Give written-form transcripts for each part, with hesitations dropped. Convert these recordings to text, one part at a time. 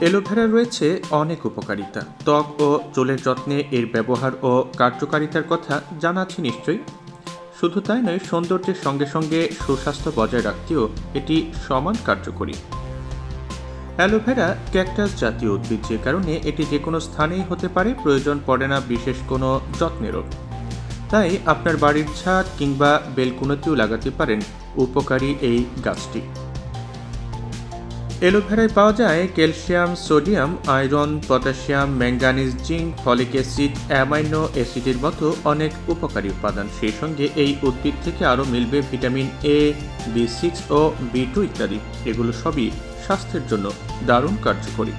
Aloe vera রয়েছে অনেক উপকারিতা। ত্বক ও চুলের যত্নে এর ব্যবহার ও কার্যকারিতার কথা জানা আছে নিশ্চয়ই। শুধু তাই নয়, সৌন্দর্যের সঙ্গে সঙ্গে সুস্বাস্থ্য বজায় রাখতেও এটি সমান কার্যকরী। অ্যালোভেরা ক্যাকটাস জাতীয় উদ্ভিদ, যে কারণে এটি যে কোনো স্থানেই হতে পারে, প্রয়োজন পড়ে না বিশেষ কোনো যত্নেরও। তাই আপনার বাড়ির ছাদ কিংবা বেলকুনিতেও লাগাতে পারেন উপকারী এই গাছটি। অ্যালোভেরায় পাওয়া যায় calcium, sodium, iron, potassium, manganese, zinc, folic acid, amino অ্যাসিডের মতো অনেক উপকারী উপাদান। সেই সঙ্গে এই উদ্ভিদ থেকে আরও মিলবে ভিটামিন এ, বি6 ও বি2 ইত্যাদি। এগুলো সবই স্বাস্থ্যের জন্য দারুণ কার্যকরী।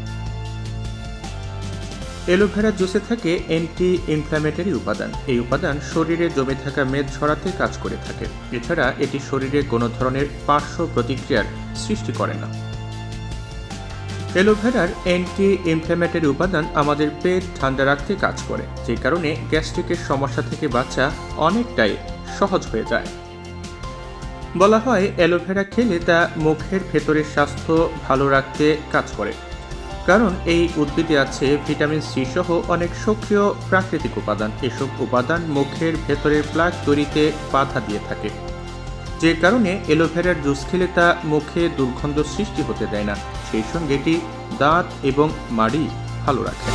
অ্যালোভেরা জুসে থাকে অ্যান্টি ইনফ্ল্যামেটরি উপাদান। এই উপাদান শরীরে জমে থাকা মেদ ঝরাতে কাজ করে থাকে। এছাড়া এটি শরীরে কোনো ধরনের পার্শ্ব প্রতিক্রিয়ার সৃষ্টি করে না। অ্যালোভেরার অ্যান্টি ইনফ্ল্যামেটরি উপাদান আমাদের পেট ঠান্ডা রাখতে কাজ করে, যে কারণে গ্যাস্ট্রিকের সমস্যা থেকে বাঁচা অনেকটাই সহজ হয়ে যায়। বলা হয় অ্যালোভেরা খেলে তা মুখের ভেতরের স্বাস্থ্য ভালো রাখতে কাজ করে, কারণ এই উদ্ভিদে আছে ভিটামিন সি সহ অনেক সক্রিয় প্রাকৃতিক উপাদান। এসব উপাদান মুখের ভেতরের প্লাক তৈরিতে বাধা দিয়ে থাকে, যে কারণে অ্যালোভেরার জুস খেলে তা মুখে দুর্গন্ধ সৃষ্টি হতে দেয় না। সেই সঙ্গে এটি দাঁত এবং মাড়ি ভালো রাখে।